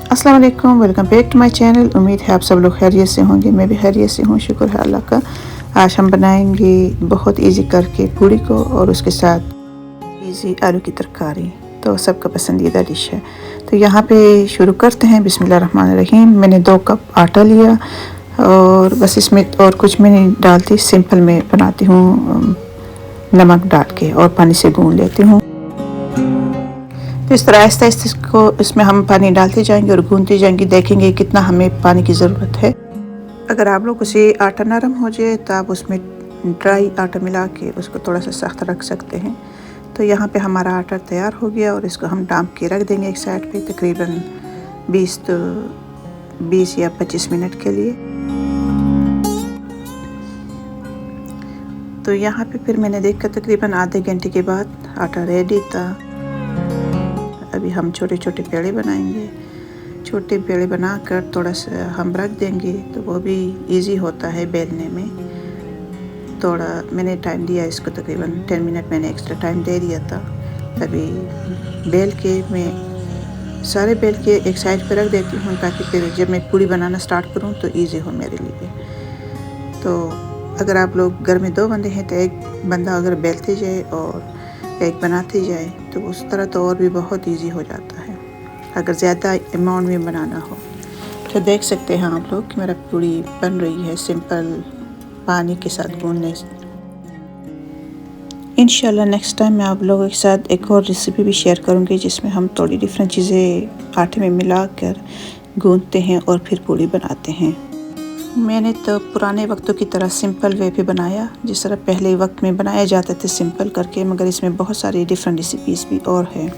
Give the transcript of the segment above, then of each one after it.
अस्सलाम वालेकुम, welcome back to my channel. उम्मीद है आप सब लोग खैरियत से होंगे। मैं भी खैरियत से हूँ, शुक्र है अल्लाह का। आज हम बनाएंगे बहुत इजी करके पूड़ी को और उसके साथ इजी आलू की तरकारी, तो सबका पसंदीदा डिश है। तो यहाँ पे शुरू करते हैं। बिस्मिल्लाहिर्रहमानिर्रहीम। मैंने 2 कप आटा लिया और बस इसमें और कुछ मैं नहीं डालती, सिंपल मैं बनाती हूँ नमक डाल के और पानी से गूँध लेती हूँ। तो इस तरह आहिस्ता आहिस्ता इसको इसमें हम पानी डालते जाएंगे और गूंथते जाएंगे, देखेंगे कितना हमें पानी की ज़रूरत है। अगर आप लोग उसे आटा नरम हो जाए तो आप उसमें ड्राई आटा मिला के उसको थोड़ा सा सख्त रख सकते हैं। तो यहाँ पे हमारा आटा तैयार हो गया और इसको हम डांप के रख देंगे एक साइड पे तकरीबन 20 या 25 मिनट के लिए। तो यहाँ पे फिर मैंने देखा तकरीबन आधे घंटे के बाद आटा रेडी था। अभी हम छोटे छोटे पेड़े बनाएंगे। छोटे पेड़े बनाकर थोड़ा सा हम रख देंगे तो वो भी इजी होता है बेलने में। थोड़ा मैंने टाइम दिया इसको, तकरीबन 10 मिनट मैंने एक्स्ट्रा टाइम दे दिया था। अभी बेल के मैं सारे बेल के एक साइड पर रख देती हूँ ताकि फिर जब मैं पूड़ी बनाना स्टार्ट करूँ तो ईजी हो मेरे लिए। तो अगर आप लोग घर में 2 बंदे हैं तो एक बंदा अगर बेलते जाए और एक बनाते जाए तो उस तरह तो और भी बहुत इजी हो जाता है अगर ज़्यादा अमाउंट में बनाना हो। तो देख सकते हैं आप लोग कि मेरा पूड़ी बन रही है सिंपल पानी के साथ गूंदने से। इंशाल्लाह नेक्स्ट टाइम मैं आप लोगों के साथ एक और रेसिपी भी शेयर करूंगी जिसमें हम थोड़ी डिफरेंट चीज़ें आटे में मिलाकर गूंदते हैं और फिर पूड़ी बनाते हैं। मैंने तो पुराने वक्तों की तरह सिंपल वे पे बनाया, जिस तरह पहले वक्त में बनाया जाते थे सिंपल करके, मगर इसमें बहुत सारी डिफरेंट रेसिपीज़ भी और हैं।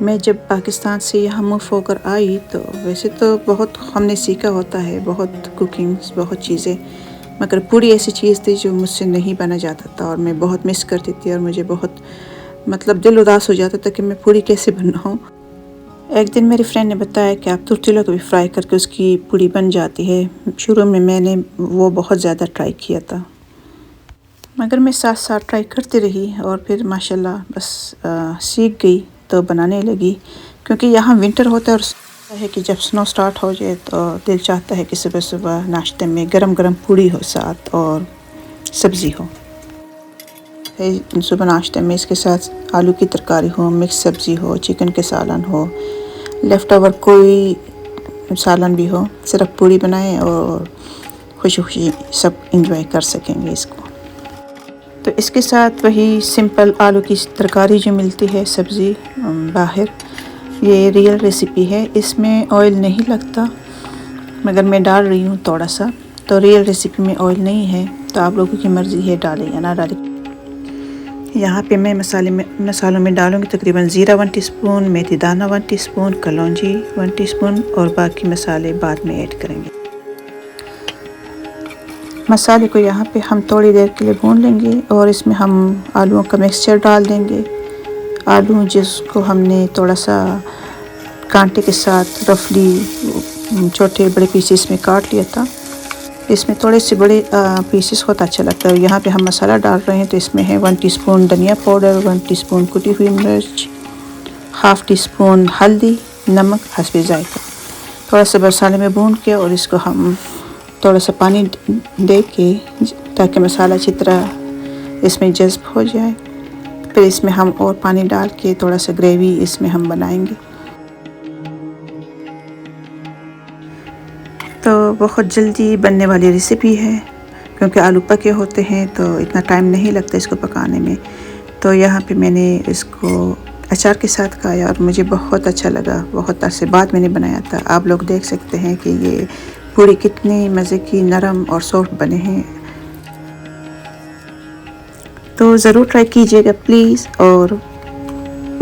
मैं जब पाकिस्तान से यहाँ मूव होकर आई तो वैसे तो बहुत हमने सीखा होता है, बहुत कुकिंग्स, बहुत चीज़ें, मगर पूरी ऐसी चीज़ थी जो मुझसे नहीं बना जाता था और मैं बहुत मिस करती थी और मुझे बहुत दिल उदास हो जाता था कि मैं पूड़ी कैसे बनाऊँ। एक दिन मेरी फ्रेंड ने बताया कि आप तुर्तिलों को भी फ्राई करके उसकी पूड़ी बन जाती है। शुरू में मैंने वो बहुत ज़्यादा ट्राई किया था, मगर मैं साथ साथ ट्राई करती रही और फिर माशाल्लाह बस सीख गई तो बनाने लगी। क्योंकि यहाँ विंटर होता है और है कि जब स्नो स्टार्ट हो जाए तो दिल चाहता है कि सुबह सुबह नाश्ते में गरम गरम पूड़ी हो साथ और सब्ज़ी हो। सुबह नाश्ते में इसके साथ आलू की तरकारी हो, मिक्स सब्ज़ी हो, चिकन के सालन हो, लेफ़्ट ओवर कोई सालन भी हो, सिर्फ पूड़ी बनाएं और खुशी खुशी सब इंजॉय कर सकेंगे इसको। तो इसके साथ वही सिंपल आलू की तरकारी जो मिलती है सब्ज़ी बाहर, ये रियल रेसिपी है, इसमें ऑयल नहीं लगता मगर मैं डाल रही हूँ थोड़ा सा। तो रियल रेसिपी में ऑयल नहीं है, तो आप लोगों की मर्ज़ी है डालें या ना डालें। यहाँ पे मैं मसालों में डालूँगी तकरीबन ज़ीरा 1 टीस्पून, मेथी दाना 1 टीस्पून, कलौंजी 1 टीस्पून और बाकी मसाले बाद में ऐड करेंगे। मसाले को यहाँ पे हम थोड़ी देर के लिए भून लेंगे और इसमें हम आलूओं का मिक्सचर डाल देंगे। आलू जिसको हमने थोड़ा सा कांटे के साथ रफली छोटे बड़े पीसेस में काट लिया था। इसमें थोड़े से बड़े पीसेस बहुत अच्छा लगता है। यहाँ पे हम मसाला डाल रहे हैं तो इसमें है 1 टीस्पून धनिया पाउडर, 1 टीस्पून कुटी हुई मिर्च, ½ टीस्पून हल्दी, नमक हस्बे जायका। थोड़ा सा मसाले में भून के और इसको हम थोड़ा सा पानी दे के ताकि मसाला अच्छी तरह इसमें जज़्ब हो जाए। फिर इसमें हम और पानी डाल के थोड़ा सा ग्रेवी इसमें हम बनाएंगे। तो बहुत जल्दी बनने वाली रेसिपी है क्योंकि आलू पके होते हैं तो इतना टाइम नहीं लगता इसको पकाने में। तो यहाँ पे मैंने इसको अचार के साथ खाया और मुझे बहुत अच्छा लगा। बहुत अरसे बाद मैंने बनाया था। आप लोग देख सकते हैं कि ये पूरी कितनी मज़े की नरम और सॉफ्ट बने हैं। तो ज़रूर ट्राई कीजिएगा प्लीज़ और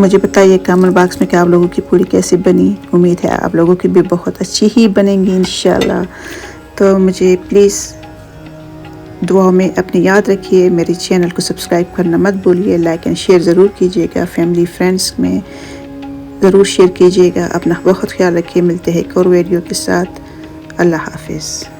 मुझे बताइए कमेंट बॉक्स में कि आप लोगों की पूड़ी कैसी बनी। उम्मीद है आप लोगों की भी बहुत अच्छी ही बनेंगी इंशाल्लाह। तो मुझे प्लीज़ दुआओं में अपनी याद रखिए। मेरे चैनल को सब्सक्राइब करना मत भूलिए। लाइक एंड शेयर ज़रूर कीजिएगा। फैमिली फ्रेंड्स में ज़रूर शेयर कीजिएगा। अपना बहुत ख्याल रखिए। मिलते हैं एक और वीडियो के साथ। अल्लाह हाफिज़।